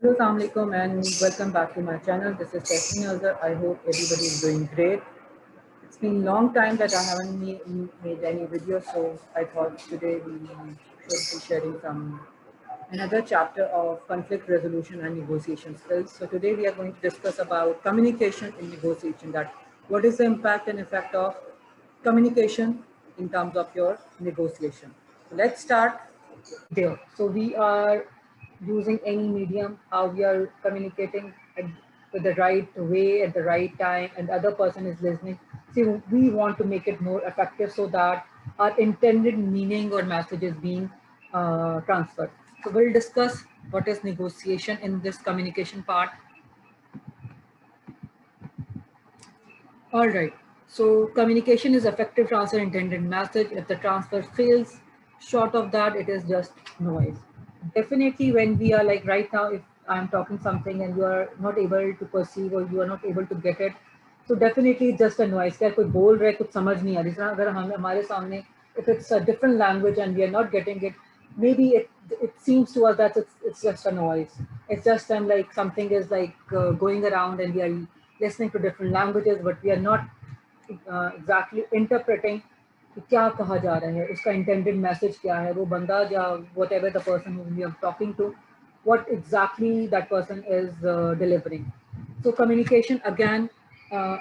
Hello, Assalamualaikum, and welcome back to my channel. This is Testing Azhar. I hope everybody is doing great. It's been a long time that I haven't made any video, so I thought today we should be sharing another chapter of conflict resolution and negotiation skills. So today we are going to discuss about communication in negotiation. That what is the impact and effect of communication in terms of your negotiation. So let's start there. So we are using any medium, how we are communicating with the right way at the right time, and the other person is listening. So we want to make it more effective so that our intended meaning or message is being transferred. So we'll discuss what is negotiation in this communication part. All right. So communication is effective transfer intended message. If the transfer fails, short of that, it is just noise. Definitely when we are like right now, if I'm talking something and you are not able to perceive or you are not able to get it, so definitely it's just a noise. क्या कोई बोल रहा है कुछ समझ नहीं आ रही है अगर हम हमारे सामने if it's a different language and we are not getting it, maybe it seems to us that it's just a noise. It's just like something is like going around and we are listening to different languages, but we are not exactly interpreting कि क्या कहा जा रहा है उसका intended message क्या है वो बंदा या whatever the person whom we are talking to, what exactly that person is delivering. So communication again,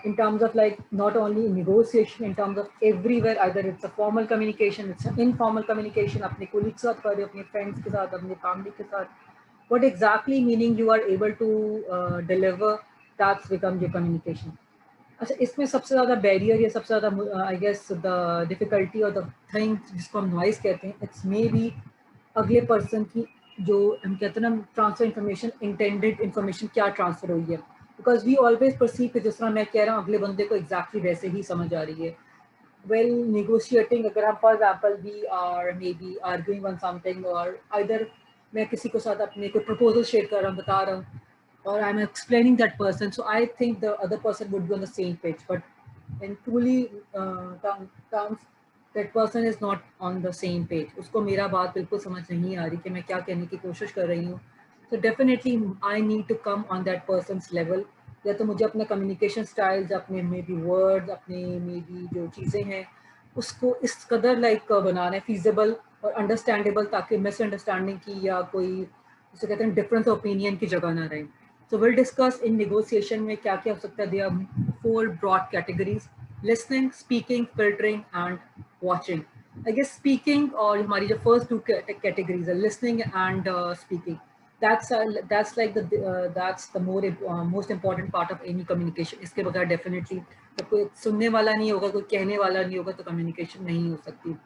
in terms of like not only negotiation, in terms of everywhere, either it's a formal communication, it's an informal communication, अपने colleagues के साथ कर रहे हो, अपने friends के साथ, अपने family के साथ, what exactly meaning you are able to deliver, that's becomes your communication. अच्छा इसमें सबसे ज़्यादा बैरियर या सबसे ज़्यादा आई गेस द डिफ़िकल्टी और द थिंग जिसको हम नॉइज़ कहते हैं, इट्स मे बी अगले पर्सन की जो हम कहते हैं ना ट्रांसफर इन्फॉर्मेशन, इंटेंडेड इन्फॉर्मेशन क्या ट्रांसफ़र हुई है, बिकॉज वी ऑलवेज परसीव कि जिस तरह मैं कह रहा हूँ अगले बंदे को एग्जैक्टली वैसे ही समझ आ रही है. वेल नेगोशिएटिंग अगर हम for example we are maybe arguing on something और आइदर मैं किसी को साथ अपने कोई प्रपोजल शेयर कर रहा हूँ बता रहा हूँ or I'm explaining that person. So I think the other person would be on the same page. But in truly terms, that person is not on the same page. उसको मेरा बात बिल्कुल समझ नहीं आ रही कि मैं क्या कहने की कोशिश कर रही हूँ. So definitely I need to come on that person's level. या तो मुझे अपने communication styles, अपने maybe words, अपने maybe जो चीज़ें हैं, उसको इस कदर like बनाना है feasible और understandable ताकि misunderstanding की या कोई उसे कहते हैं difference opinion की जगह ना रहे. So we'll discuss in negotiation में क्या क्या हो सकता है. There are 4 broad categories: listening, speaking, filtering, and watching. I guess speaking और हमारी जो first two categories है listening and speaking. That's like the most important part of any communication. इसके बगैर definitely तो कोई सुनने वाला नहीं होगा, कोई कहने वाला नहीं होगा तो communication नहीं हो सकती.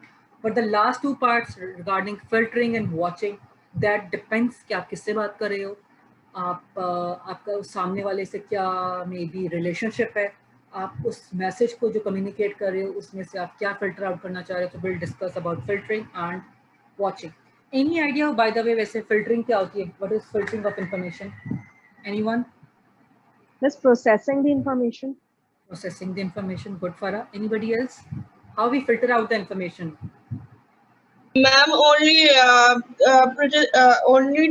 But the last two parts regarding filtering and watching, that depends कि आप किससे बात कर रहे हो, आपका उस सामने वाले से क्या मे बी रिलेशनशिप है, आप उस मैसेज को जो कम्युनिकेट कर रहे हो उसमें से आप क्या फिल्टर आउट करना चाह रहे हो. तो will discuss about filtering and watching. Any idea by the way वैसे फिल्टरिंग क्या होती है? What is filtering of information? Anyone? Just processing the information. Processing the information. Good. Farah, anybody else? How we filter out the information? Ma'am, only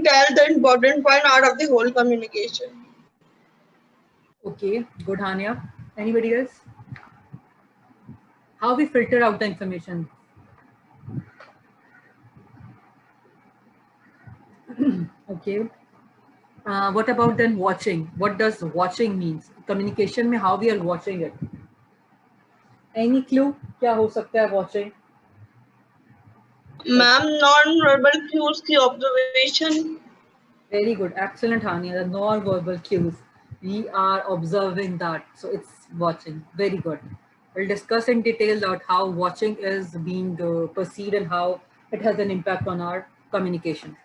tell the important point out of the whole communication. Okay, good, Hania. Anybody else? How we filter out the information? Okay. What about then watching? What does watching means? Communication में how we are watching it? Any clue? क्या हो सकता है watching? Ma'am, non-verbal cues की observation. Very good. Excellent, Hania. The non-verbal cues. We are observing that. So it's watching. Very good. We'll discuss in detail about how watching is being perceived and how it has an impact on our communication.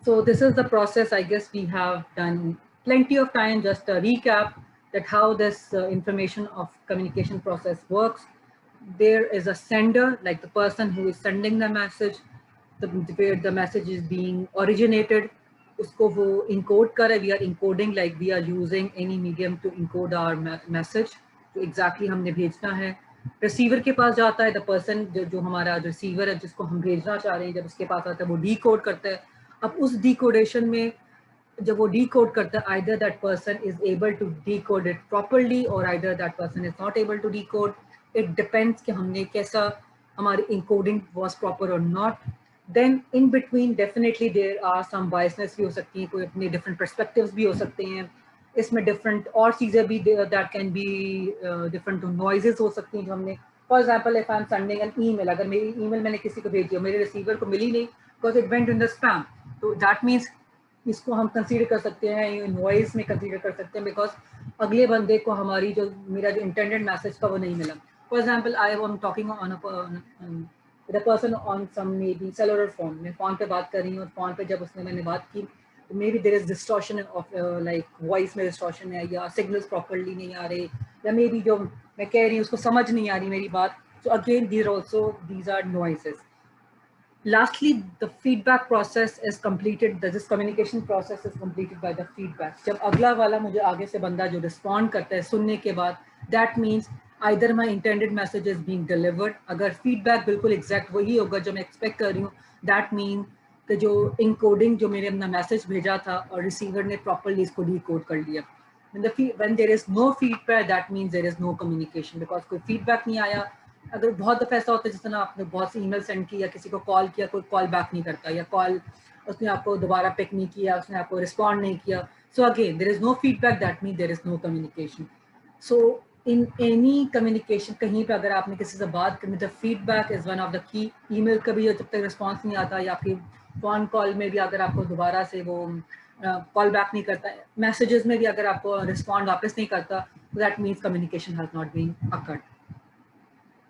So this is the process. I guess we have done plenty of time. Just a recap that how this information of communication process works. There is a sender, like the person who is sending the message, where the message is being originated. उसको वो encode कर रहा है. We are encoding, like we are using any medium to encode our message. तो exactly हमने भेजना है. Receiver के पास जाता है. द पर्सन जो हमारा रिसीवर है जिसको हम भेजना चाह रहे हैं, जब उसके पास आता है वो decode करता है. अब उस डिकोडेशन में जब वो डिकोड करता है, either that person is able to decode it properly और either that person is not able to decode. It depends कि हमने कैसा, हमारी इनकोडिंग वाज प्रॉपर और not. Then in between definitely there are some biasness भी हो सकती हैं, कोई अपने डिफरेंट पर्सपेक्टिव्स भी हो सकते हैं इसमें, डिफरेंट और चीज़ें भी that can be different noises हो सकती हैं जो हमने, for example if I am sending an email, अगर मेरी ईमेल मैंने किसी को भेजी और मेरे रिसीवर को मिली नहीं because it went in the spam, तो दैट मीन्स इसको हम कंसीडर कर सकते हैं, वॉइस में कंसीडर कर सकते हैं, बिकॉज अगले बंदे को हमारी जो मेरा जो इंटेंडेड मैसेज था वो नहीं मिला. For example I am talking on the person on some maybe cellular phone, मैं फ़ोन पे बात कर रही हूँ और फ़ोन पे जब उसने मैंने बात की तो may be there is distortion of like voice में डिस्टॉर्शन है, या सिग्नल्स प्रॉपरली नहीं आ रहे, या मे बी जो मैं कह रही हूँ उसको समझ नहीं आ रही मेरी बात. So again, these are noises. Lastly, the feedback process is completed. This communication process is completed by the feedback. जब अगला वाला मुझे आगे से बंदा जो respond करता है सुनने के बाद, that means either my intended message is being delivered. अगर feedback बिल्कुल exact वही होगा जो मैं expect कर रही हूँ, that means कि जो encoding जो मेरे अपना message भेजा था और receiver ने properly इसको decode कर लिया. When there is no feedback, that means there is no communication, because कोई feedback नहीं आया. अगर बहुत दफ़ा ऐसा होता है जिस तरह आपने बहुत सी ईमेल सेंड की या किसी को कॉल किया, कोई कॉल बैक नहीं करता, या कॉल उसने आपको दोबारा पिक नहीं किया, उसने आपको रिस्पॉन्ड नहीं किया. So again there is no feedback, that mean there is no communication. So in any communication, कहीं पे अगर आपने किसी से बात करनी, the feedback is one of the key. Email का भी जब तक रिस्पॉन्स नहीं आता, या आपकी फ़ोन कॉल में भी अगर आपको दोबारा से वो कॉल बैक नहीं करता, मैसेजेस में भी अगर आपको रिस्पॉन्ड वापस नहीं करता, that means communication has not been occurred.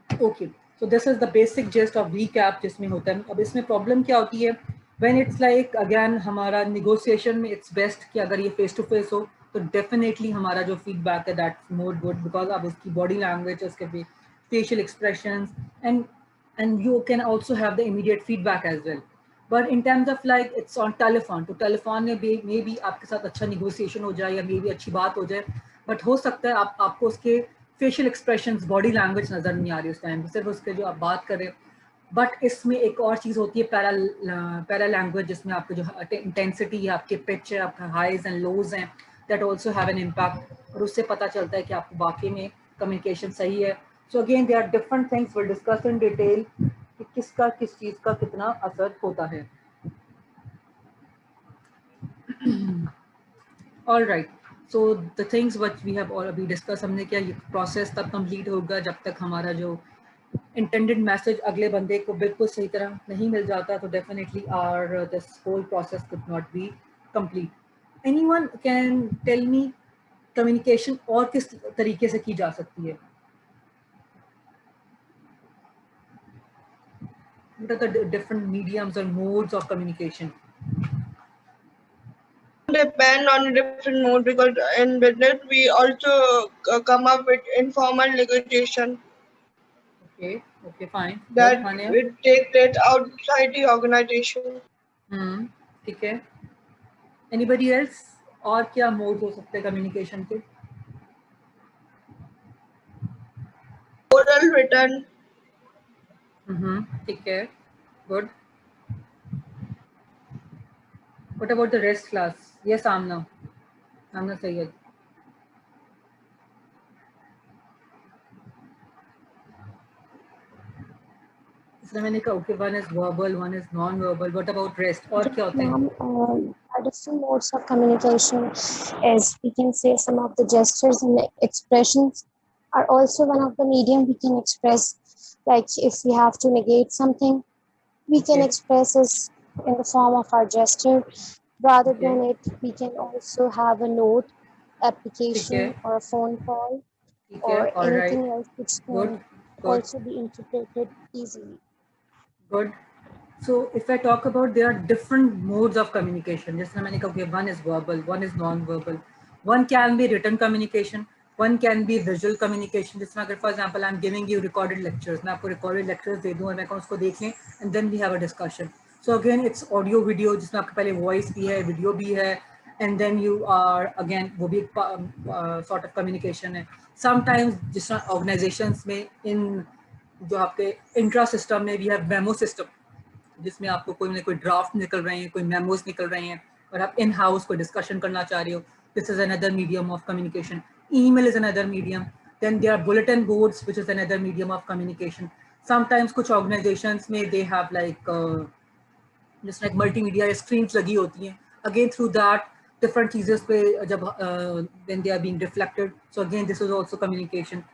Okay, so this is the basic gist of recap जिसमें होता है. अब इसमें प्रॉब्लम क्या होती है, व्हेन इट्स लाइक अगेन हमारा निगोशिएशन में इट्स बेस्ट कि अगर ये फेस टू फेस हो तो डेफिनेटली हमारा जो फीडबैक है दैट्स मोर गुड, बिकॉज अब उसकी बॉडी लैंग्वेज, उसके facial expressions and you can also have the immediate feedback as well. But in terms of like it's on telephone, तो telephone में मे बी आपके साथ अच्छा निगोशिएशन हो जाए या मे बी अच्छी बात हो जाए, बट हो सकता है आपको उसके फेशियल एक्सप्रेशंस, बॉडी लैंग्वेज नज़र नहीं आ रही उस टाइम, सिर्फ उसके जो आप बात कर रहे हो. बट इसमें एक और चीज़ होती है पैरा लैंग्वेज, जिसमें आपको जो इंटेंसिटी है, आपके पिच है, आपका हाइज एंड लोज हैं, that also have an impact, और उससे पता चलता है कि आपको वाकई में कम्युनिकेशन सही है. So again they are different things, will discuss in detail कि किसका किस चीज़ का कितना असर होता है. All right, so the things which we have all अभी डिस्कस, हमने क्या, ये प्रोसेस तब कंप्लीट होगा जब तक हमारा जो इंटेंडेड मैसेज अगले बंदे को बिल्कुल सही तरह नहीं मिल जाता, तो definitely or this whole process could not be complete. Anyone can tell me communication और किस तरीके से की जा सकती है? What are the different mediums or modes of communication? Depend on a different mode, because in business we also come up with informal negotiation Okay, okay, fine. that Good, Hania. will take place outside the organization. ठीक है. Anybody else? और क्या mode हो सकते हैं communication के? Oral, written. ठीक है. Good. What about the rest class? Yes, Amna. Amna Sayyed. इसलिए मैंने कहा okay, one is verbal, one is non-verbal. What about rest? और क्या होते हैं? Our different modes of communication is, we can say, some of the gestures and expressions are also one of the medium we can express. Like if we have to negate something, we can express this in the form of our gesture. Rather than it, we can also have a note, application, or a phone call, or anything else which can also be interpreted easily. Good. So if I talk about, there are different modes of communication. Just मैंने कहा, okay, one is verbal, one is non-verbal, one can be written communication, one can be visual communication. जिसमें अगर for example I'm giving you recorded lectures, मैं आपको recorded lectures दे दूँ और मैं कहूँ उसको देख लें, and then we have a discussion. So again it's audio video, जिसमें आपके पहले voice भी है, video भी है, and then you are again वो भी sort of communication है. Sometimes जिस तरह organizations में, in जो आपके इंट्रा सिस्टम में, वी हैव मेमो सिस्टम, जिसमें आपको कोई ड्राफ्ट निकल रहे हैं, कोई मेमोज निकल रहे हैं और आप इन हाउस कोई डिस्कशन करना चाह रहे हो, this is another medium of communication. Email is another medium. Then there are bulletin boards, which is another medium of communication. Sometimes कुछ organizations में they have like just like multimedia screens लगी होती हैं. Again through that different चीज़ें पे जब when they are being reflected. So again this is also communication.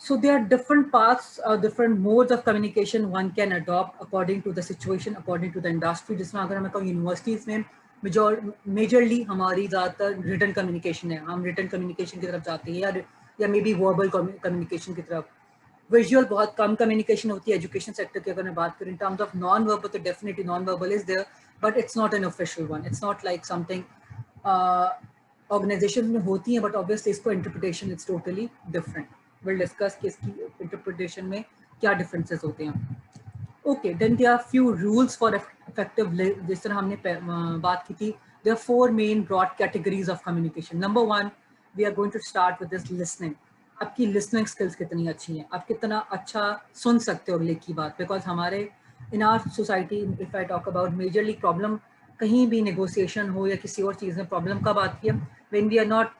So there are different paths, different modes of communication one can adopt according to the situation, according to the industry. जिसमें अगर हमें कहूँ universities में majorly हमारी ज़्यादातर written communication है, हम written communication की तरफ जाते हैं या मे बी वर्बल कम्युनिकेशन की तरफ. विजुअल बहुत कम कम्युनिकेशन होती है एजुकेशन सेक्टर की अगर मैं बात करूँ. In terms of non verbal तो definitely non verbal is there, but it's not an official one. It's not like something organisation में होती हैं, बट ऑब्वियसली इसको interpretation it's totally different. Will discuss कि इसकी इंटरप्रिटेशन में क्या डिफरेंसेस होते हैं. Okay, then there are few rules for effective, जिस तरह हमने बात की थी. There are 4 main broad categories of communication. Number 1, we are going to start with this listening. आपकी लिसनिंग स्किल्स कितनी अच्छी हैं, आप कितना अच्छा सुन सकते हो अगले की बात. बिकॉज हमारे in our society, if I talk about majorly problem कहीं भी नेगोशिएशन हो या किसी और चीज़ में प्रॉब्लम कब आती है, when we are not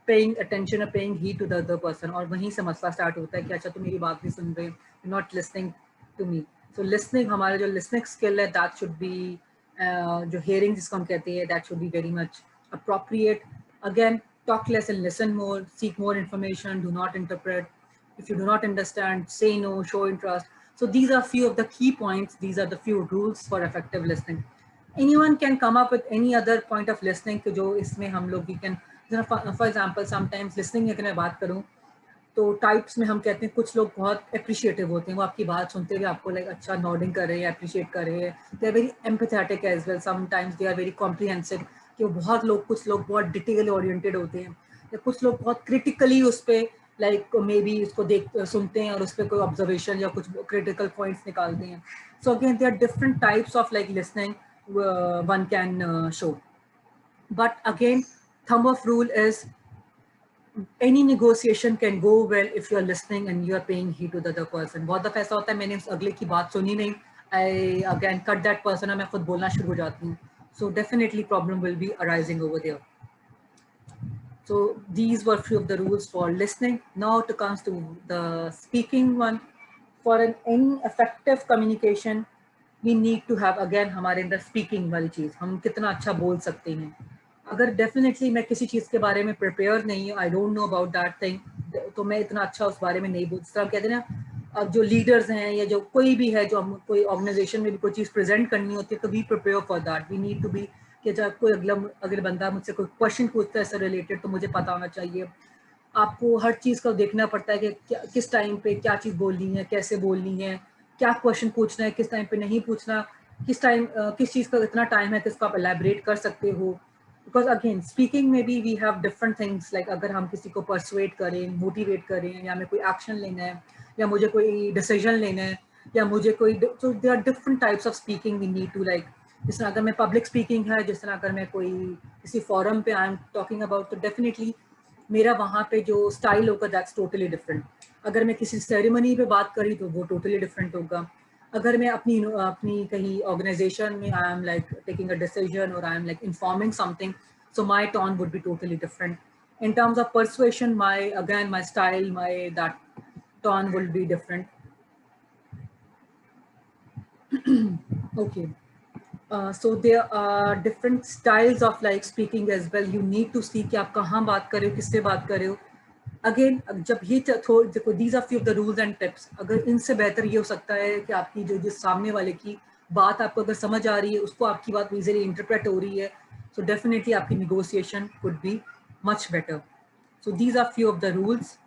paying attention और paying heed to the other person. और वहीं से मसला स्टार्ट होता है कि अच्छा तुम मेरी बात नहीं सुन रहे, you not listening to me. So listening, हमारा जो लिसनिंग स्किल है दैट शुड बी, जो हेयरिंग जिसको हम कहते हैं, that should be very much appropriate. Again, talk less and listen more, seek more information, do not interpret. If you do not understand, say no, show interest. So these are few of the key points. These are the few rules for effective listening. Anyone can come up with any other point of listening जो इसमें हम लोग we can, for example, sometimes listening अगर मैं बात करूँ तो types में हम कहते हैं कुछ लोग बहुत अप्रिशिएटिव होते हैं, वो आपकी बात सुनते हुए आपको लाइक अच्छा नॉडिंग कर रहे हैं, अप्रिशिएट कर रहे हैं. They are very empathetic as well. Sometimes they are very comprehensive, कि बहुत लोग, कुछ लोग बहुत डिटेल ओरिएंटेड होते हैं, या कुछ लोग बहुत क्रिटिकली उस पर लाइक मे बी उसको सुनते हैं और उस पर कोई ऑब्जर्वेशन या कुछ क्रिटिकल पॉइंट्स निकालते हैं. So again there are different types of like listening one can show. But again, thumb of rule is any negotiation can go well if you are listening and you are paying heed to the other person. बहुत दफा ऐसा होता है मैंने उस अगले की बात सुनी नहीं, I again cut that person और मैं खुद बोलना शुरू हो जाती हूँ. So definitely problem will be arising over there. So these were few of the rules for listening. Now it comes to the speaking one. For any effective communication, we need to have again हमारे अंदर speaking वाली चीज़, हम कितना अच्छा बोल सकते हैं. अगर डेफिनेटली मैं किसी चीज़ के बारे में प्रिपेयर नहीं हूँ, I don't know about that thing, तो मैं इतना अच्छा उस बारे में नहीं बोल. जिस तरह कहते हैं ना, अब जो लीडर्स हैं या जो कोई भी है, जो हम कोई ऑर्गेनाइजेशन में भी कोई चीज़ प्रेजेंट करनी होती है, तो we prepare for that. We need to be कि जब कोई अगले बंदा मुझसे कोई क्वेश्चन पूछता है इससे रिलेटेड, तो मुझे पता होना चाहिए. आपको हर चीज़ का देखना पड़ता है कि किस टाइम पे क्या चीज़ बोलनी है, कैसे बोलनी है, क्या क्वेश्चन पूछना है, किस टाइम पे नहीं पूछना, किस टाइम किस चीज़ का इतना टाइम है कि इसको आप एलैबोरेट कर सकते हो. बिकॉज अगेन स्पीकिंग में भी we have different things, like अगर हम किसी को परसुएट करें, मोटिवेट करें, या हमें कोई एक्शन लेना है, या मुझे कोई डिसीजन लेना है, या मुझे कोई, तो there are different types of speaking we need to like. जिस तरह अगर मैं पब्लिक स्पीकिंग है, जिस तरह अगर मैं कोई किसी फोरम पे आई एम टॉकिंग अबाउट, तो डेफिनेटली मेरा वहाँ पे जो स्टाइल होगा दैट्स टोटली डिफरेंट. अगर मैं किसी सेरेमनी पे बात करी तो वो टोटली डिफरेंट होगा. अगर मैं अपनी कहीं ऑर्गेनाइजेशन में I am like taking a decision और I am like informing something, so my tone would be totally different. In terms of persuasion, my style, that tone will be different. Okay. So there are different styles of like speaking as well. You need to see कि आप कहाँ बात कर रहे हो, किससे बात कर रहे हो. Again, जब ये देखो, these are few of the rules and tips. अगर इनसे बेहतर ये हो सकता है कि आपकी जिस सामने वाले की बात आपको अगर समझ आ रही है, उसको आपकी बात easily interpret हो रही है, so definitely आपकी negotiation could be much better. So these are few of the rules.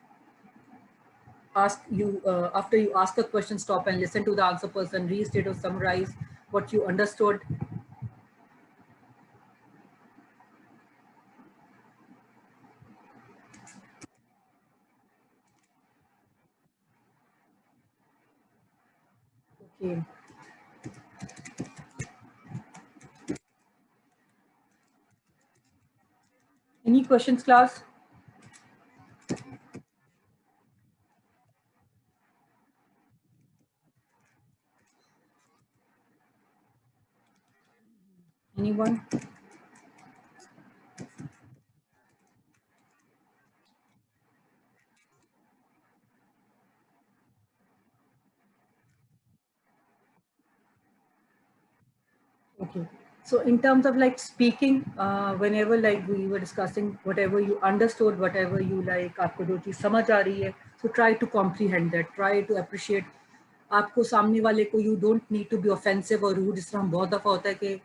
After you ask a question, stop and listen to the answer person, restate or summarize what you understood. Okay. Any questions, class? Anyone? Okay. So in terms of like speaking, whenever like we were discussing, whatever you understood, whatever you like, आपको जो चीज़ समझ आ रही है, so try to comprehend that, try to appreciate. आपको सामने वाले को you don't need to be offensive or rude. जिस तरह हम बहुत दफ़ा होता है कि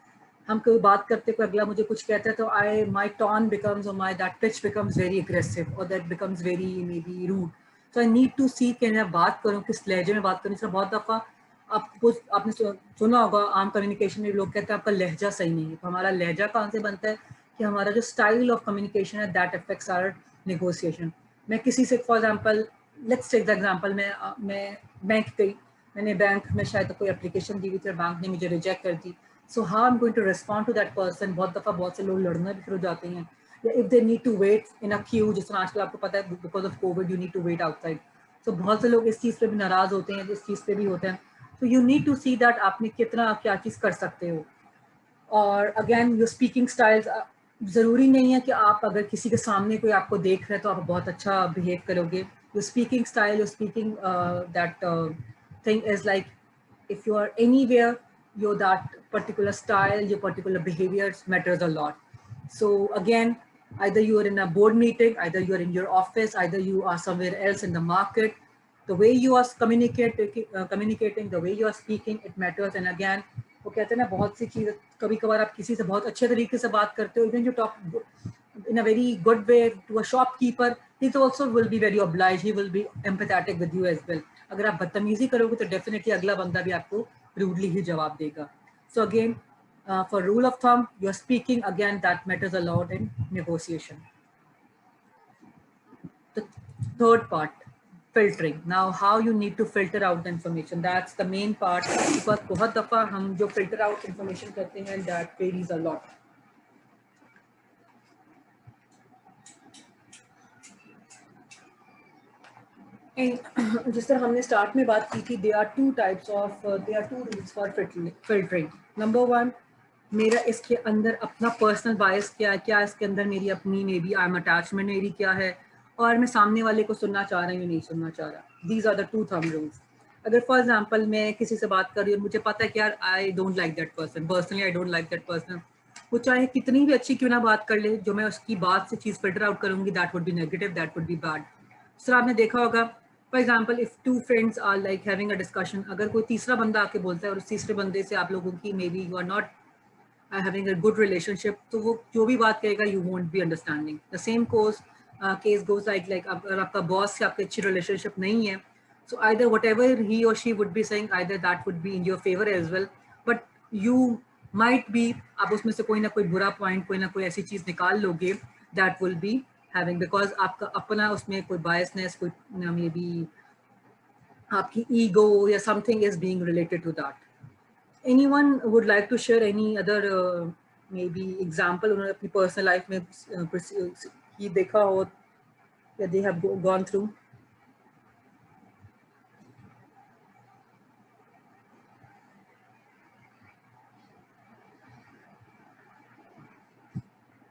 हम कोई बात करते कोई अगला मुझे कुछ कहता है तो my tone becomes or my that pitch becomes very aggressive or that becomes very maybe rude. So I need to see कि मैं बात करूँ किस लहजे में बात करूँ. इस तरह बहुत दफ़ा आपको आपने सुना होगा आम कम्युनिकेशन में लोग कहते हैं आपका लहजा सही नहीं है. तो हमारा लहजा कहाँ से बनता है कि हमारा जो स्टाइल ऑफ कम्युनिकेशन है दैट अफेक्ट्स आवर नेगोशिएशन. मैं किसी से for example let's take the example मैं बैंक गई, मैंने बैंक में शायद कोई एप्लीकेशन दी हुई थी और बैंक ने मुझे रिजेक्ट कर दी. So how I am going to respond to that person. बहुत दफ़ा बहुत से लोग लड़ना भी शुरू हो जाते हैं या if they need to wait in a queue, जिस तरह आजकल आपको पता है because of Covid you need to wait outside. तो बहुत से लोग इस चीज़ पे भी नाराज़ होते हैं, इस चीज़ पे भी होते हैं. तो you need to see that आपने कितना क्या चीज़ कर सकते हो. और अगेन योर स्पीकिंग स्टाइल्स, ज़रूरी नहीं है कि आप अगर किसी के सामने कोई आपको देख रहे हैं तो आप बहुत अच्छा बिहेव करोगे. Your speaking style, your speaking that thing is like if you are anywhere, your that particular style, your particular behaviors matters a lot. So again, either you are in a board meeting, either you are in your office, either you are somewhere else in the market, the way you are communicating, the way you are speaking, it matters. And again, वो कहते हैं ना बहुत सी चीज़, कभी कभार आप किसी से बहुत अच्छे तरीके से बात करते हो, even you talk in a very good way to a shopkeeper, he also will be very obliged, he will be empathetic with you as well. अगर आप बदतमीजी करोगे तो डेफिनेटली अगला बंदा भी आपको रूडली ही जवाब देगा. So again for rule of thumb, you're speaking again, that matters a lot in negotiation. The third part, filtering. Now how you need to filter out the information, that's the main part, because बहुत दफा हम जो filter out information करते हैं that varies a lot. जिस तरह हमने start में बात की थी, there are two rules for filtering. Number one, मेरा इसके अंदर अपना पर्सनल बायस क्या है, क्या इसके अंदर मेरी अपनी maybe I am attachment मेरी क्या है, और मैं सामने वाले को सुनना चाह रहा हूँ या नहीं सुनना चाह रहा. These are the two thumb rules. अगर फॉर एग्जांपल मैं किसी से बात कर रही हूँ, मुझे पता है कि यार I don't like that person, personally I don't like that person, वो चाहे कितनी भी अच्छी क्यों ना बात कर ले, जो मैं उसकी बात से चीज़ फिल्टर आउट करूँगी that would be negative, that would be bad. Sir आपने देखा होगा for example if two friends are like having a discussion, अगर कोई तीसरा बंदा आके बोलता है और उस तीसरे बंदे से आप लोगों की maybe you are not having a good relationship, तो वो जो भी बात कहेगा you won't be understanding. The same case goes like अगर आपका बॉस से आपकी अच्छी relationship नहीं है, so either whatever he or she would be saying, either that would be in your favor as well, but you might be, आप उसमें से कोई ना कोई बुरा पॉइंट, कोई ना कोई ऐसी चीज़ निकाल लोगे that will be having, because आपका अपना उसमें कोई biasness, कोई मे बी आपकी ego या something is being related to that. Anyone would like to share any other maybe example उन्होंने अपनी personal life में ये देखा हो या they have gone through?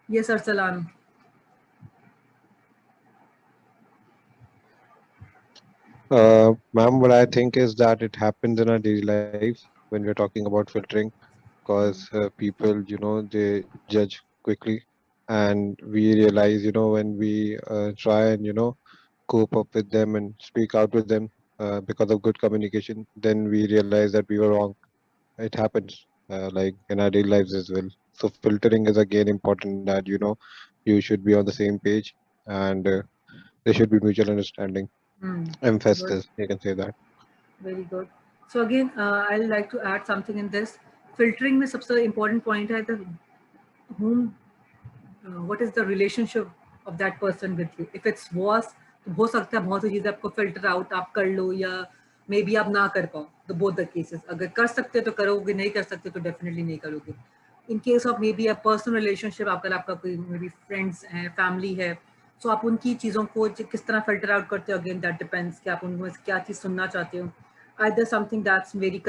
Yes, Arsalan. Ma'am, what I think is that it happens in our daily life when we're talking about filtering, because people, they judge quickly, and we realize, when we try and, cope up with them and speak out with them because of good communication, then we realize that we were wrong. It happens like in our daily lives as well. So filtering is again important, that, you should be on the same page, and there should be mutual understanding. Good. Emphasis, you can say that. Very good. So again, I'd like to add something in this. Filtering में सबसे important point है the whom, what is the relationship of that person with you. If it's was, तो हो सकता है बहुत सी चीज़ें आपको filter out आप कर लो या मे बी आप ना कर पाओ. तो both the cases, अगर कर सकते तो करोगे, नहीं कर सकते तो definitely नहीं करोगे. In case of maybe a personal relationship, आपका कोई maybe friends है, family है, so आप उनकी चीज़ों को किस तरह filter out करते हो, again that depends कि आप उनको क्या चीज़ सुनना चाहते हो. Either something that's very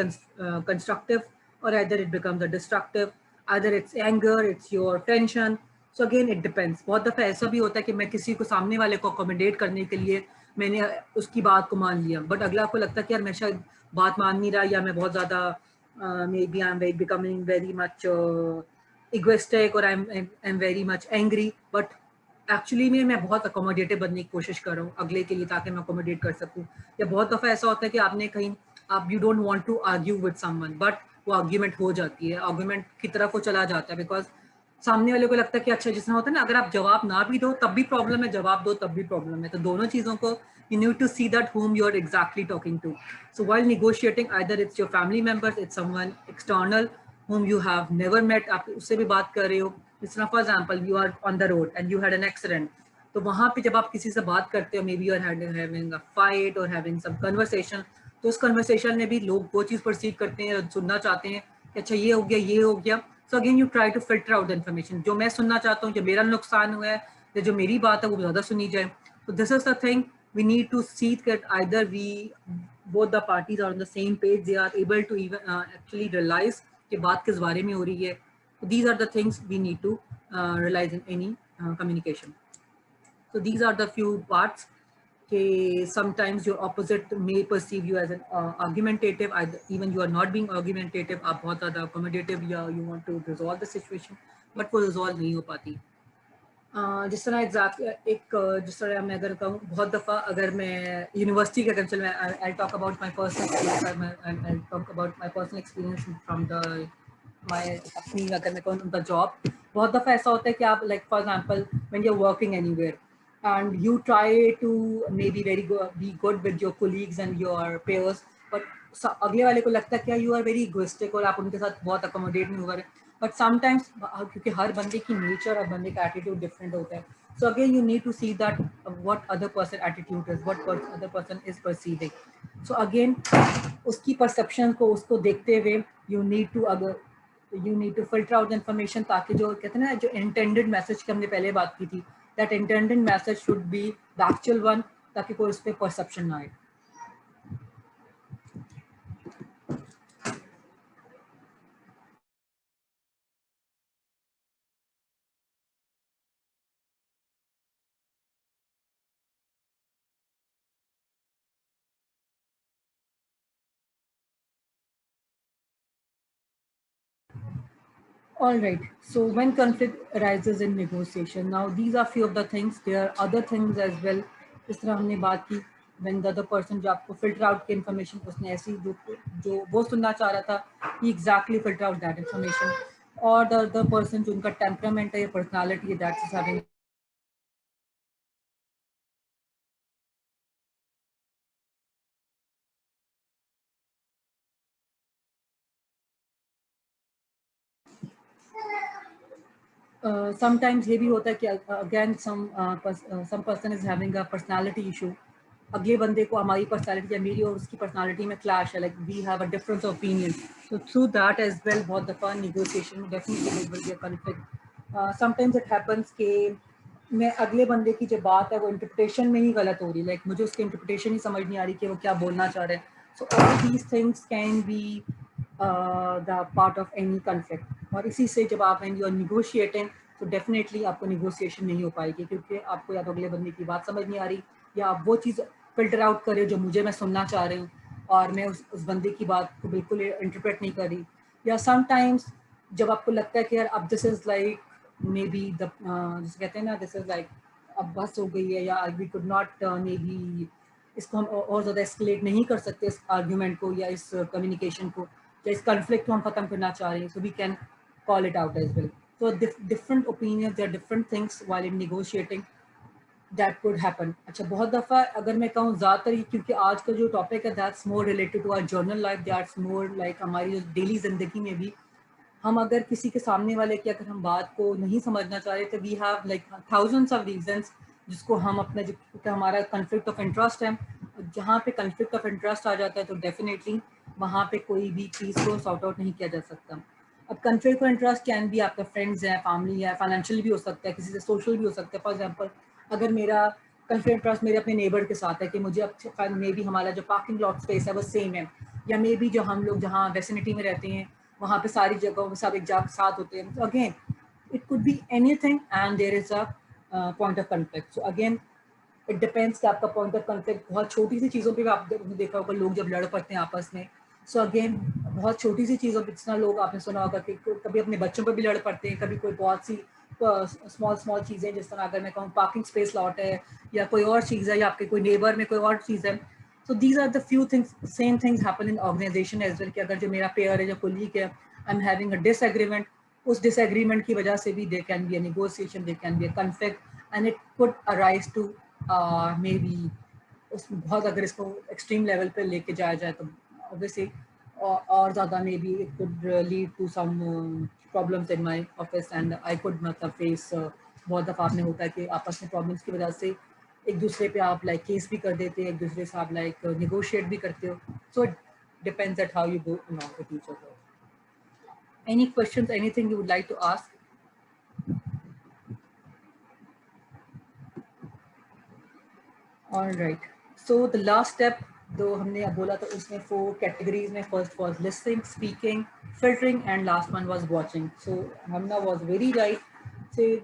constructive or either it becomes a destructive. either it's anger, it's your tension. So again it depends. बहुत दफ़ा ऐसा भी होता है कि मैं किसी को सामने वाले को accommodate करने के लिए मैंने उसकी बात को मान लिया, बट अगला को लगता है कि यार मैं शायद बात मान नहीं रहा, या मैं बहुत ज़्यादा maybe I'm becoming very much egoistic or I'm very much angry, but actually में मैं बहुत अकोमोडेटिव बनने की कोशिश कर रहा हूँ अगले के लिए ताकि मैं अकोमोडेट कर सकूँ। या बहुत दफ़ा ऐसा होता है कि आपने कहीं आप you don't want to argue with someone, but वो आर्ग्यूमेंट हो जाती है, आर्ग्यूमेंट की तरफ वो चला जाता है, बिकॉज सामने वाले को लगता है कि अच्छा जिसना होता है ना, अगर आप जवाब ना भी दो तब भी प्रॉब्लम है, जवाब दो तब भी प्रॉब्लम है। तो दोनों चीज़ों को you need to see that whom you are exactly talking to. So while negotiating, either it's your family members, it's someone external whom you have never met, आप उससे भी बात कर रहे हो। जिस तरह for example you are on the road and you had an accident, तो वहाँ पे जब आप किसी से बात करते हो, maybe you are having a fight और हैविंग सम कन्वर्सेशन, तो उस कन्वर्सेशन में भी लोग वो चीज़ परसीव करते हैं, सुनना चाहते हैं कि अच्छा ये हो गया, ये हो गया। So again you try to filter out the information, जो मैं सुनना चाहता हूँ, जो मेरा नुकसान हुआ है, या जो मेरी बात है वो ज़्यादा सुनी जाए। तो this is the thing we need to see that either both the parties are on the same page, they are able to even actually realize कि बात किस बारे में हो रही है. So these are the things we need to realize in any communication. So these are the few parts. Okay, sometimes your opposite may perceive you as an argumentative, even you are not being argumentative, आप बहुत ज़्यादा accommodative या you want to resolve the situation, but वो resolve नहीं हो पाती. जिस तरह जिस तरह मैं अगर कहूँ, बहुत दफ़ा अगर मैं यूनिवर्सिटी के अगर मैं आई talk about my personal experience from the my अपनी, अगर मैं कहूँ उनका जॉब, बहुत दफ़ा ऐसा होता है कि आप like for example when you are working anywhere and you try to maybe be good with your colleagues and your peers, but अगले वाले को लगता है कि you are very egoistic और आप उनके साथ बहुत accommodate नहीं हो रहे। But sometimes क्योंकि हर बंदे की nature और बंदे का attitude different होता है, so again you need to see that what other person attitude is, what other person is perceiving. So again उसकी perception को उसको देखते हुए you need to filter out the information, ताकि जो कहते हैं ना, जो intended message की हमने पहले बात की थी, that intended message should be the actual one, ताकि कोई उस पर perception ना आए. All right, so when conflict arises in negotiation, now these are few of the things, there are other things as well. इस तरह हमने बात की when the other person जो आपको filter out की information, उसने ऐसी जो वो सुनना चाह रहा था, he exactly filter out that information, or the other person जो उनका temperament है या personality है, that is having sometimes ये भी होता है कि again some person is having a personality issue, अगले बंदे को हमारी पर्सनालिटी या मेरी और उसकी पर्सनालिटी में क्लैश है, like we have a difference of opinion, so through that as well बहुत दफ़ा negotiation में definitely there will be a conflict. Sometimes it happens कि मैं अगले बंदे की जो बात है वो इंटरप्रिटेशन में ही गलत हो रही है, like मुझे उसकी इंटरप्रिटेशन ही समझ नहीं आ रही कि वो क्या बोलना चाह रहे हैं. So all these things can be the part of any conflict. और इसी से जब आप when you are negotiating, तो डेफिनेटली आपको negotiation नहीं हो पाएगी, क्योंकि आपको या तो अगले बंदे की बात समझ नहीं आ रही, या आप वो चीज़ फिल्टर आउट करें जो मुझे मैं सुनना चाह रही हूँ और मैं उस बंदे की बात को बिल्कुल इंटरप्रेट नहीं कर रही. या समटाइम्स जब आपको लगता है कि यार अब this is like may be the जिसे कहते हैं ना, दिस इज़ लाइक अब बस हो गई है, या we could not maybe इसको हम और ज़्यादा एस्केलेट नहीं कर सकते इस आर्ग्यूमेंट को या इस कम्युनिकेशन को या इस कन्फ्लिक्ट को हम ख़त्म करना चाह रहे हैं, so we can call it out as well. So different opinions, there are different things while in negotiating that could happen. अच्छा, बहुत दफ़ा अगर मैं कहूँ ज़्यादातर, क्योंकि आज का जो टॉपिक है that's more related to our journal life, that's more like हमारी जो डेली ज़िंदगी में भी हम अगर किसी के सामने वाले की अगर हम बात को नहीं समझना चाह रहे, तो we have like thousands of reasons जिसको हम अपना जो हमारा कन्फ्लिक्ट ऑफ इंटरेस्ट है, जहाँ पे कन्फ्लिक्ट ऑफ इंटरेस्ट आ जाता है तो डेफिनेटली वहाँ पे कोई भी चीज़ को सॉर्ट आउट नहीं किया जा सकता. अब कन्फ्लिक्ट ऑफ इंटरेस्ट कैन भी आपका फ्रेंड्स है, फैमिली है, फाइनेंशियल भी हो सकता है, किसी से सोशल भी हो सकता है. फॉर एग्जांपल अगर मेरा कन्फ्लिक्ट इंटरेस्ट मेरे अपने नेबर के साथ है कि मुझे अब मे बी हमारा जो पार्किंग लॉट स्पेस है वो सेम है, या मे बी जो हम लोग जहाँ वेसिनिटी में रहते हैं वहाँ पे सारी जगहों में सब एक साथ होते हैं. So again, it could be anything and there is a point of conflict. So again, it depends कि आपका point of conflict बहुत छोटी सी चीज़ों पे भी आपने देखा होगा लोग जब लड़ पड़ते हैं आपस में. So again, बहुत छोटी सी चीज़ों पे जितना लोग आपने सुना होगा कि कभी अपने बच्चों पर भी लड़ पड़ते हैं, कभी कोई बहुत सी स्मॉल चीज़ें, जिस तरह अगर मैं कहूँ पार्किंग स्पेस लॉट है या कोई और चीज़ है या आपके कोई नेबर में कोई और चीज़ है. So these are the few things, same things happen in organization as well कि अगर जो मेरा पेयर है या कोलीग है, I'm having a disagreement, उस disagreement की वजह से भी there can be a negotiation, there can be a conflict and it could arise to maybe उसमें बहुत अगर इसको extreme level पे लेके जाया जाए तो obviously और ज़्यादा maybe it could lead to some problems in my office and I could मतलब face बहुत दफ़ा आपने होता है कि आपस में problems की वजह से एक दूसरे पे आप like केस भी कर देते हैं, एक दूसरे से आप like negotiate भी करते हो. So it depends at how you go along with each other. Any questions, anything you would like to ask? All right. So the last step, जो हमने अब बोला था उसमें 4 categories में, first was listening, speaking, filtering, and last one was watching. So Hamna was very right. Say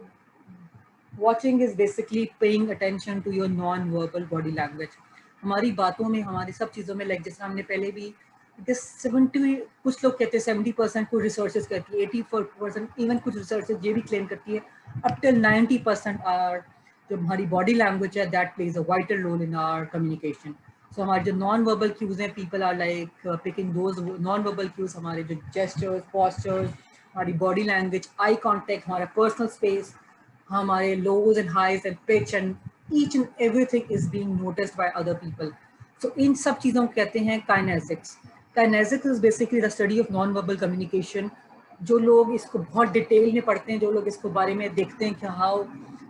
watching is basically paying attention to your non-verbal body language. हमारी बातों में, हमारी सब चीज़ों में, like जैसे हमने पहले भी, this 70, कुछ लोग कहते हैं 70% कुछ रिसर्चेस कहती है, 84% इवन कुछ रिसर्चेस ये भी क्लेम करती है up till 90% आर जो हमारी बॉडी लैंग्वेज है that plays a vital role in our communication. So हमारे जो नॉन वर्बल क्यूज हैं, people are like picking those non verbal cues, हमारे जो जेस्चर्स, पोस्चर्स, हमारी बॉडी लैंग्वेज, आई कॉन्टेक्ट, हमारा पर्सनल स्पेस, हमारे lows and highs and pitch and each and everything is being noticed by other people. So इन सब चीज़ों को कहते हैं kinesics. Kinesics is basically the study of non verbal communication. जो लोग इसको बहुत डिटेल में पढ़ते हैं, जो लोग इसको बारे में देखते हैं कि हाउ,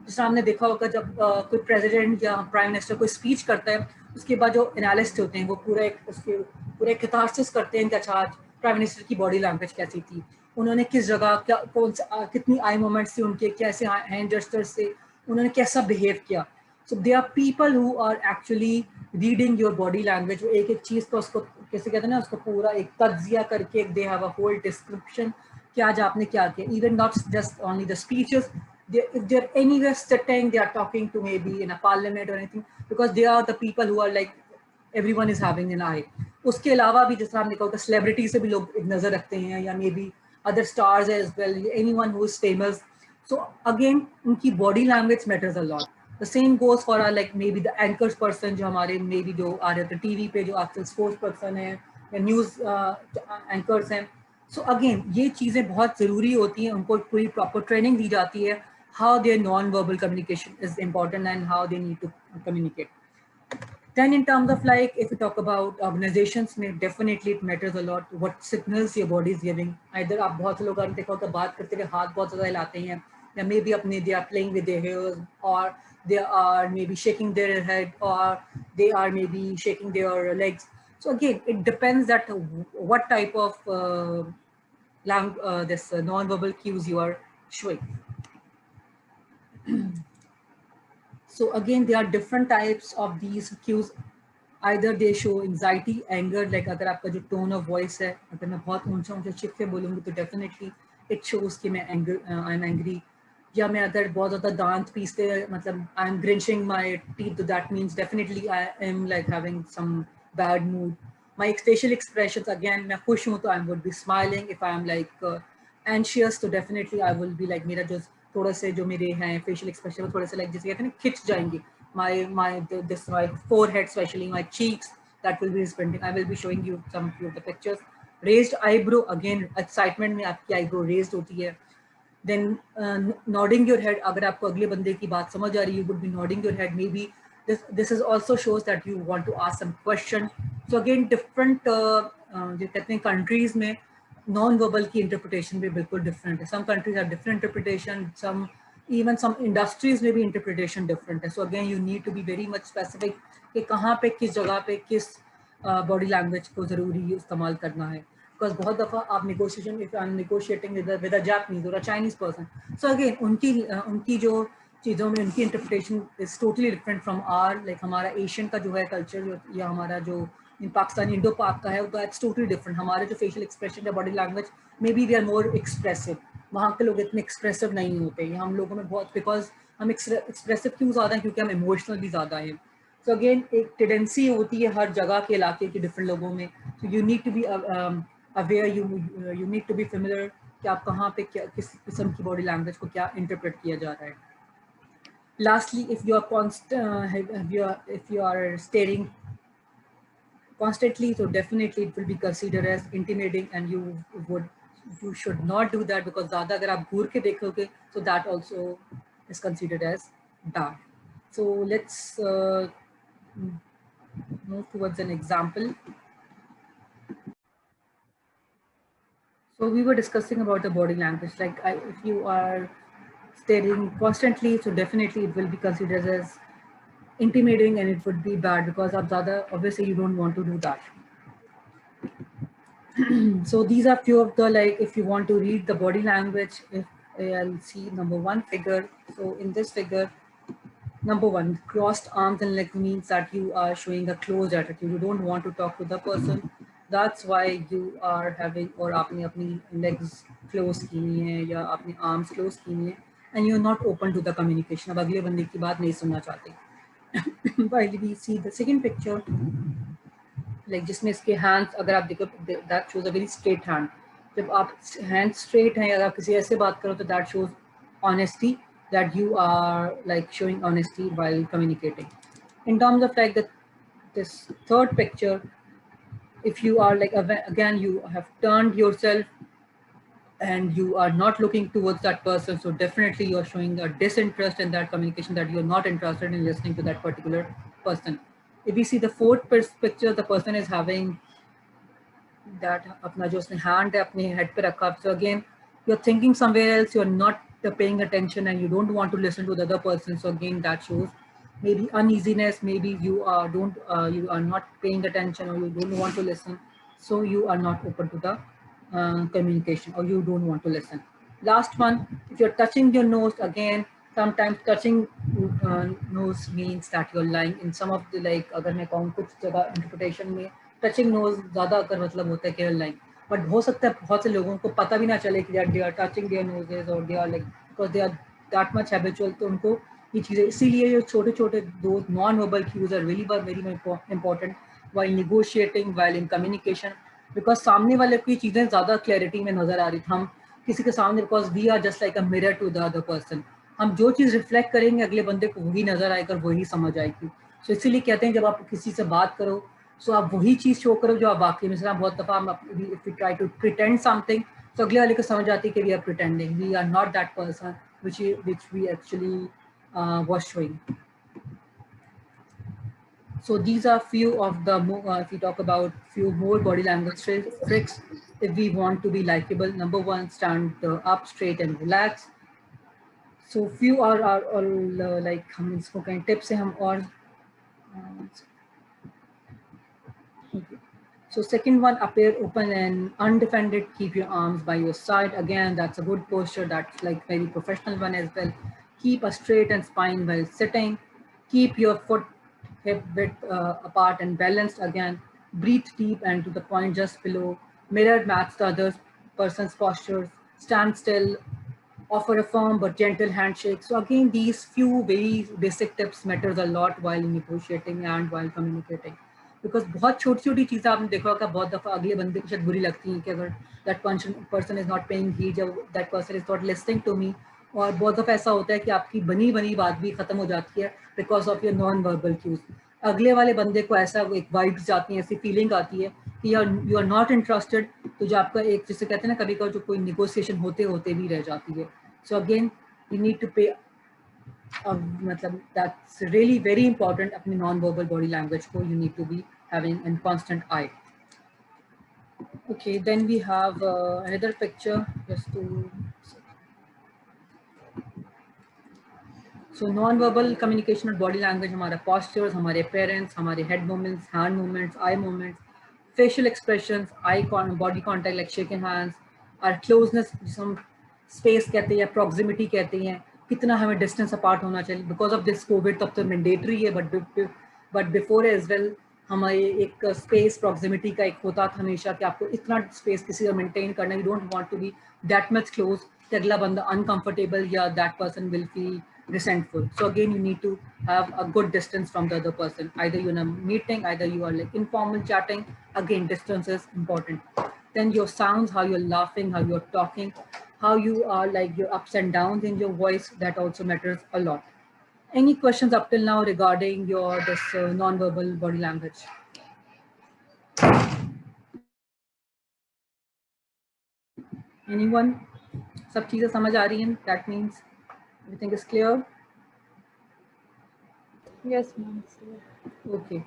जिसमें हमने देखा होगा जब कोई प्रेसिडेंट या प्राइम मिनिस्टर कोई स्पीच करता है, उसके बाद जो एनालिस्ट होते हैं वो पूरा एक उसके पूरा एक कैथारसिस करते हैं कि अच्छा आज प्राइम मिनिस्टर की बॉडी लैंग्वेज कैसी थी, उन्होंने किस जगह क्या कौन सा कितनी आई मोमेंट्स थी उनके, कैसे हैंड जेस्चर्स से उन्होंने कैसा बिहेव किया. So they are people who are actually reading your body language. वो एक एक चीज़ को उसको कैसे कहते हैं ना, उसको पूरा एक तज्जिया करके they have a whole description कि आज आपने क्या किया. Even not just only the speeches, if they're anywhere sitting, they are talking to maybe in a parliament or anything, because they are the people who are like everyone is having an eye. उसके अलावा भी जैसा हमने कहा celebrity से भी लोग एक नज़र रखते हैं, या maybe other stars as well, anyone who is famous. So again उनकी body language matters a lot. The same goes for our like maybe the anchors person जो हमारे maybe जो आ रहे थे टीवी पे, जो आजकल स्पोर्ट्स पर्सन है या न्यूज़ एंकर्स हैं. सो अगेन ये चीज़ें बहुत ज़रूरी होती हैं, उनको पूरी प्रॉपर ट्रेनिंग दी जाती है how their non-verbal communication is important and how they need to communicate. Then in terms of like, if we talk about organizations, definitely it matters a lot what signals your body is giving. Either आप बहुत लोग अगर देखो तो बात करते हुए हाथ बहुत ज़्यादा हिलाते हैं, या maybe अपने they are playing with their hairs, or they are maybe shaking their head, or they are maybe shaking their legs. So again, it depends that what type of this non-verbal cues you are showing. So again, there are different types of these cues. Either they show anxiety, anger, like अगर आपका जो tone of voice है, अगर मैं बहुत ऊंचा चीख के बोलूँगी तो definitely it shows कि मैं I'm angry. या मैं अगर बहुत ज़्यादा दांत पीसते मतलब I'm grinching my teeth, so that means definitely I am like having some bad mood. My facial expressions, again मैं खुश हूँ तो I would be smiling. If I am like anxious, तो definitely I will be like मेरा जो थोड़ा से जो मेरे हैं फेशियल एक्सप्रेशन थोड़े से लाइक जैसे कहते हैं ना खिंच जाएंगे. my forehead, especially my cheeks, that will be responding. I will be showing you some few of the pictures. Raised eyebrow, again excitement में आपकी eyebrow raised होती है. Then nodding your head, अगर आपको अगले बंदे की बात समझ आ रही है, you would be nodding your head. Maybe this is also shows that you want to ask some question. So again different जो कहते हैं countries में non-verbal की interpretation भी बिल्कुल different है. Some countries have different interpretation, even some industries में भी interpretation different है. So again you need to be very much specific कि कहाँ पे किस जगह पे किस body language को ज़रूरी इस्तेमाल करना है. Because बहुत दफ़ा आप negotiation, if I'm negotiating with a Japanese or a Chinese person, so again उनकी जो चीज़ों में उनकी interpretation is totally different from our, like हमारा Asian का जो है culture या हमारा जो इन पाकिस्तानी इंडो पाक का है, दैट्स टोटली डिफरेंट. हमारे जो फेशियल एक्सप्रेशन है, body language, maybe they are more expressive. वहाँ के लोग इतने एक्सप्रेसिव नहीं होते. हम लोगों में बहुत, बिकॉज हम एक्सप्रेसिव क्यों ज़्यादा हैं, क्योंकि हम इमोशनल भी ज़्यादा हैं. सो अगेन एक टेंडेंसी होती है हर जगह के इलाके के डिफरेंट लोगों में. So you need to be aware, you need to be familiar कि आप कहाँ पे क्या, किस किस्म की बॉडी लैंग्वेज को क्या इंटरप्रेट किया जा रहा है. Lastly, if you are if you are staring constantly, so definitely it will be considered as intimidating, and you should not do that, because ज़्यादा अगर आप घूर के देखोगे, so that also is considered as bad. So let's move towards an example. So we were discussing about the body language, like if you are staring constantly, so definitely it will be considered as intimidating, and it would be bad, because of ज़्यादा, obviously you don't want to do that. So these are few of the, like, if you want to read the body language, if I'll see number one figure. So in this figure, number one, crossed arms and legs means that you are showing a closed attitude. You don't want to talk to the person. That's why you are having, or आपने अपनी legs close की हुई हैं या अपनी arms close की हुई हैं, and you're not open to the communication. अब अगले बंदे की बात नहीं सुनना चाहते. While we see the second picture, like जिसमें इसके hands, अगर आप देखो, that shows a very straight hand. जब आप hand straight हैं, अगर आप किसी ऐसे बात करो, तो that shows honesty, that you are like showing honesty while communicating. In terms of like this third picture, if you are like, again, you have turned yourself and you are not looking towards that person, so definitely you're showing a disinterest in that communication, that you're not interested in listening to that particular person. If we see the fourth picture, the person is having that अपना जो उसने hand है अपने head पे रखा. So again, you're thinking somewhere else, you're not paying attention, and you don't want to listen to the other person. So again, that shows maybe uneasiness, maybe you are not paying attention, or you don't want to listen, so you are not open to the communication, or you don't want to listen. Last one, if you're touching your nose, again, sometimes touching nose means that you're lying. In some of the, like, अगर मैं कहूँ कुछ जगह interpretation में touching nose ज़्यादा अगर मतलब होता है कि you're lying, but हो सकता है बहुत से लोगों को पता भी ना चले कि they are touching their noses, or they are like, because they are that much habitual, तो उनको ये चीज़ें, इसीलिए ये छोटे-छोटे दो non-verbal cues are really very important while negotiating, while in communication, because सामने वाले को ये चीज़ें ज़्यादा clarity में नज़र आ रही थी. हम किसी के सामने, because we are just like a mirror to the other person, हम जो चीज़ रिफ्लेक्ट करेंगे अगले बंदे को वही नज़र आएगा, वही समझ आएगी. सो इसीलिए कहते हैं जब आप किसी से बात करो, सो आप वही चीज़ शो करो जो आप वाकई में. बहुत दफ़ा हम if we try to pretend something, तो अगले वाले को समझ आती है कि we are pretending, we are not that person which we actually was showing. So these are few of the if we talk about few more body language tricks if we want to be likable. Number one, stand up straight and relax. So few are all like हम इसको कहें tips है हम. और okay. So second one, appear open and undefended. Keep your arms by your side. Again, that's a good posture. That's like very professional one as well. Keep a straight and spine while sitting. Keep your foot hip width apart and balanced. Again, breathe deep and to the point just below. Mirror match the other person's postures. Stand still. Offer a firm but gentle handshake. So again, these few very basic tips matters a lot while negotiating and while communicating. Because बहुत छोटी-छोटी चीज़ें आपने देखा होगा, बहुत दफ़ा अगले बंदे को शायद बुरी लगती हैं कि अगर that person is not paying heed, जब that person is not listening to me. और बहुत दफ़ा ऐसा होता है कि आपकी बनी बात भी ख़त्म हो जाती है because of your non-verbal cues. अगले वाले बंदे को ऐसा एक वाइब्स जाती हैं, ऐसी फीलिंग आती है कि you are not interested. तो जो आपका एक, जिसे कहते हैं ना, कभी कभी जो कोई नेगोशिएशन होते भी रह जाती है. So again, you need to pay मतलब that's really very important. अपनी non-verbal body language को you need to be having in constant eye. Okay, then we have another picture just to. So non-verbal communication और body language हमारा postures, हमारे appearance, हमारे head movements, hand movements, eye movements, facial expressions, body contact like shaking hands, our closeness, जिसे हम space कहते हैं या proximity कहते हैं, कितना हमें distance apart होना चाहिए. Because of this COVID तब तो mandatory है, but before as well, हमारे एक स्पेस प्रॉक्सिमिटी का एक होता था हमेशा कि आपको इतना स्पेस किसी का मेंटेन करना, you don't want to be that much close कि अगला बंदा अनकंफर्टेबल या that person will feel resentful. So again, you need to have a good distance from the other person. Either you're in a meeting, either you are like informal chatting. Again, distance is important. Then your sounds, how you're laughing, how you're talking, how you are like your ups and downs in your voice, that also matters a lot. Any questions up till now regarding your this non-verbal body language? Anyone? सब चीजें समझ आ रही हैं? That means everything is clear. Yes, ma'am. Okay.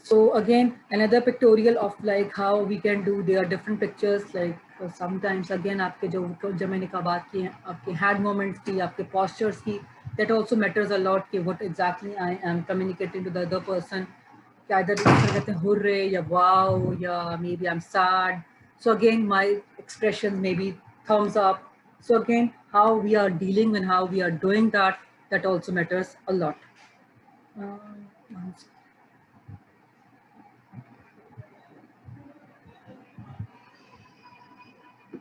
So again, another pictorial of like how we can do. There are different pictures. Like sometimes again, आपके जो मैंने कहा बात की है, आपके hand movements की, आपके postures की, that also matters a lot. कि what exactly I am communicating to the other person. कि either कहते हैं hurre या wow या maybe I'm sad. So again, my expressions maybe thumbs up. So again, how we are dealing and how we are doing that, that also matters a lot. One second.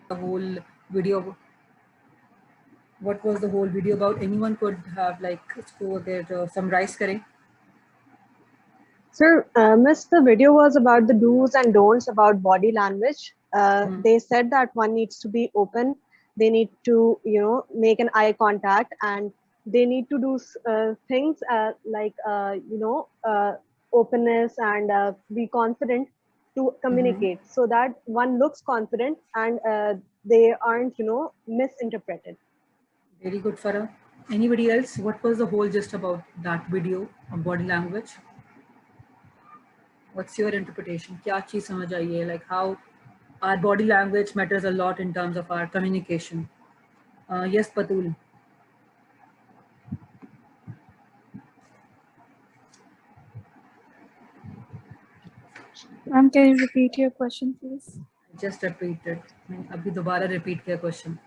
The whole video, what was the whole video about? Anyone could have like इसको अगर summarize करें. Sir, Miss, the video was about the do's and don'ts about body language. They said that one needs to be open. They need to, you know, make an eye contact, and they need to do things like, you know, openness and be confident to communicate, so that one looks confident and they aren't, you know, misinterpreted. Very good, Farah. Anybody else? What was the whole gist about that video of body language? What's your interpretation? क्या चीज़ समझ आई है? Like how our body language matters a lot in terms of our communication. Yes, Patul. Ma'am, can you repeat your question, please? Just repeated. अभी दोबारा repeat किया question.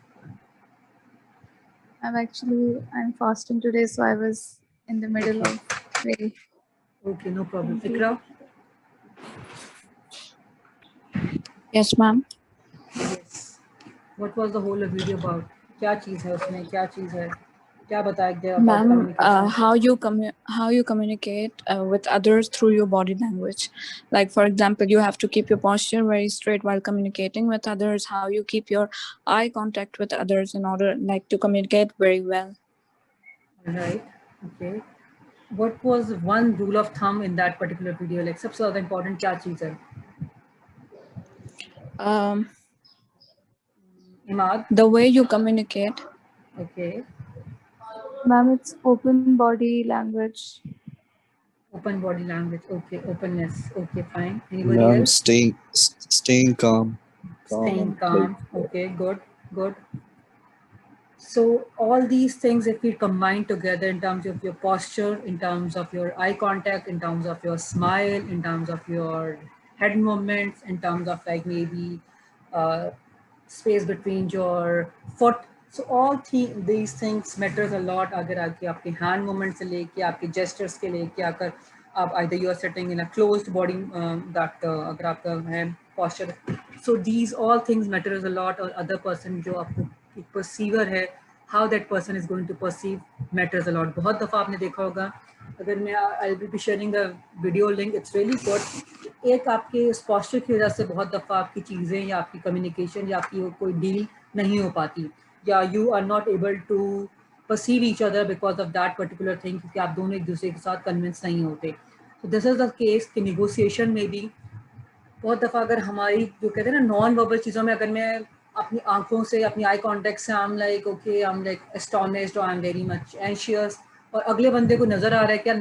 I'm fasting today, so I was in the middle of very. Okay, no problem. Thank you. Ikra? Yes, ma'am. Yes. What was the whole video about? क्या चीज़ है उसमें? क्या चीज़ है? क्या बताया गया about Ma'am, communication? how you communicate with others through your body language. Like for example, you have to keep your posture very straight while communicating with others. How you keep your eye contact with others in order like to communicate very well. Right. Okay. What was one rule of thumb in that particular video? Like सबसे ज़्यादा important क्या चीज़ है? Imad? The way you communicate. Okay. Ma'am, it's open body language. Open body language. Okay. Openness. Okay. Fine. Anybody Ma'am, else? staying calm. Staying calm. Okay. Good. Good. So all these things, if we combine together in terms of your posture, in terms of your eye contact, in terms of your smile, in terms of your head movements, in terms of like maybe space between your foot. So all these things matters a lot. अगर आके आपके hand movement से लेके आपके gestures के लेके आकर आप either you are sitting in a closed body अगर आपका है posture. So these all things matters a lot. और other person जो आपको एक perceiver है, how that person is going to perceive matters a lot. बहुत दफ़ा आपने देखा होगा, अगर मैं I'll be sharing a video link, it's really good. एक आपके इस posture की वजह से बहुत दफ़ा आपकी चीज़ें या आपकी communication या आपकी कोई deal नहीं हो पाती, या you are not able to perceive each other because of that particular thing, क्योंकि आप दोनों एक दूसरे के साथ convince नहीं होते. So this is the case कि negotiation में भी बहुत दफ़ा अगर हमारी जो कहते हैं ना नॉन वर्बल चीज़ों में, अगर मैं अपनी आंखों से अपनी आई कांटेक्ट से आई एम लाइक एस्टोनिश्ड और I am very much anxious, और अगले बंदे को नज़र आ रहा है कि यार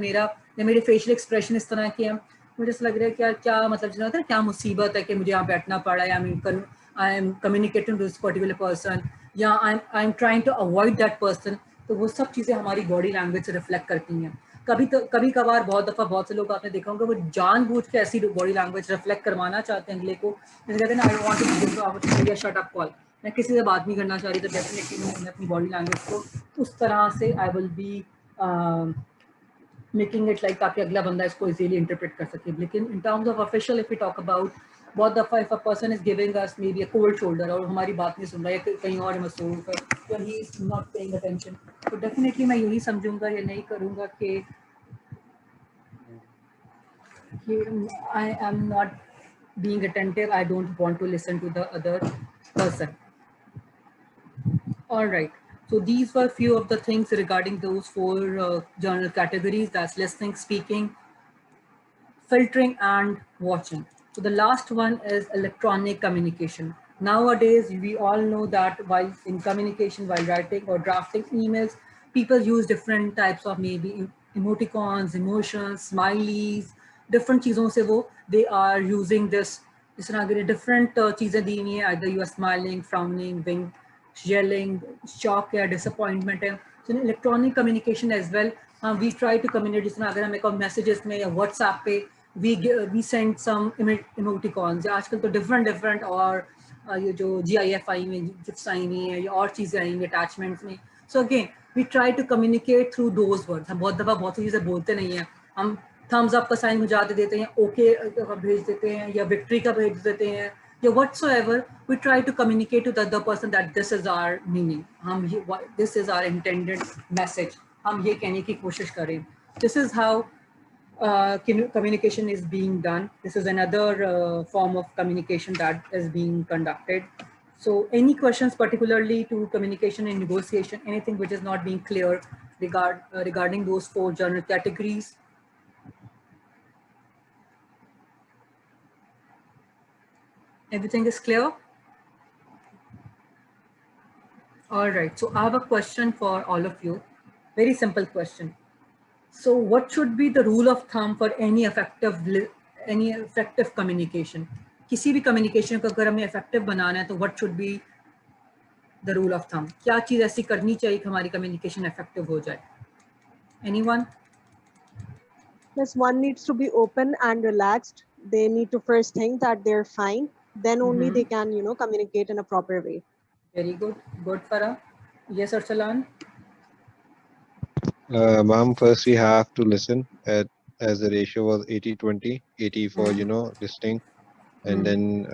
मेरे फेशियल एक्सप्रेशन इस तरह के हैं, मुझे ऐसा लग रहा है कि यार क्या मतलब जो होता है क्या मुसीबत है कि मुझे यहाँ बैठना पड़ा है, I am communicating to this particular person, या I am trying to avoid that person. तो वो सब चीज़ें हमारी बॉडी लैंग्वेज से रिफ्लेक्ट करती हैं. कभी कभार बहुत दफ़ा बहुत से लोग आपने देखा होगा वो जानबूझ के ऐसी बॉडी लैंग्वेज रिफ्लेक्ट करवाना चाहते हैं अगले को, जैसे कहते हैं ना I want to give you a shut up call, मैं किसी से बात नहीं करना चाह रही, तो डेफिनेटली मैं अपनी बॉडी लैंग्वेज को उस तरह से I will be making it like ताकि अगला बंदा इसको easily interpret कर सके. लेकिन in terms of official, if we talk about बहुत दफ़ा if a person is giving us maybe a cold shoulder और हमारी बात नहीं सुन रहा है या कहीं और मसरूफ है या he is not paying attention, तो definitely मैं यही समझूंगा या नहीं करूंगा कि I am not being attentive. I don't want to listen to the other person. All right. So these were few of the things regarding those four journal categories. That's listening, speaking, filtering, and watching. So the last one is electronic communication. Nowadays, we all know that while in communication, while writing or drafting emails, people use different types of maybe emoticons, emotions, smileys, different चीज़ों से वो they are using this. जिस तरह अगर different चीज़ें दी हुई हैं, either you are smiling, frowning, wink, yelling, shock या disappointment है. So in electronic communication as well, we try to communicate. जिस तरह अगर हमें कोई messages में या WhatsApp पे we send some emoticons. या आजकल तो different और ये जो GIF आई हुई हैं, GIFs आई हुई हैं या और चीज़ें आई हुई हैं attachments में. So again, we try to communicate through those words. हम बहुत दफ़ा बहुत सी चीज़ें बोलते नहीं हैं. हम thumbs up का साइन मुझा देते हैं, okay का भेज देते हैं या victory का भेज देते हैं या whatsoever. We try to communicate to the other person that this is our meaning. This is our intended message. हम ये कहने की कोशिश करें. This is how communication is being done. This is another form of communication that is being conducted. So any questions particularly to communication and negotiation, anything which is not being clear regarding those four journal categories? Everything is clear? All right, so I have a question for all of you. Very simple question. So what should be the rule of thumb for any effective communication? किसी भी communication को अगर हमें effective बनाना है तो what should be the rule of thumb? क्या चीज़ ऐसी करनी चाहिए कि हमारी communication effective हो जाए? Anyone? Yes, one needs to be open and relaxed. They need to first think that they're fine. Then only they can, communicate in a proper way. Very good. Good, Farah. Yes, Arsalan? Ma'am, first we have to listen as the ratio was 80-20, 80 for, listening. And then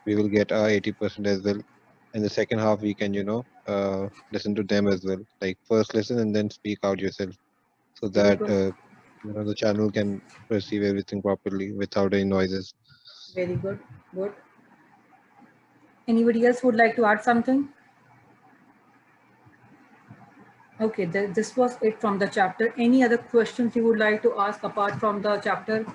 we will get our 80% as well. And the second half we can, listen to them as well. Like first listen and then speak out yourself so that, the channel can perceive everything properly without any noises. Very good. Good. Anybody else would like to add something? Okay, this was it from the chapter. Any other questions you would like to ask apart from the chapter?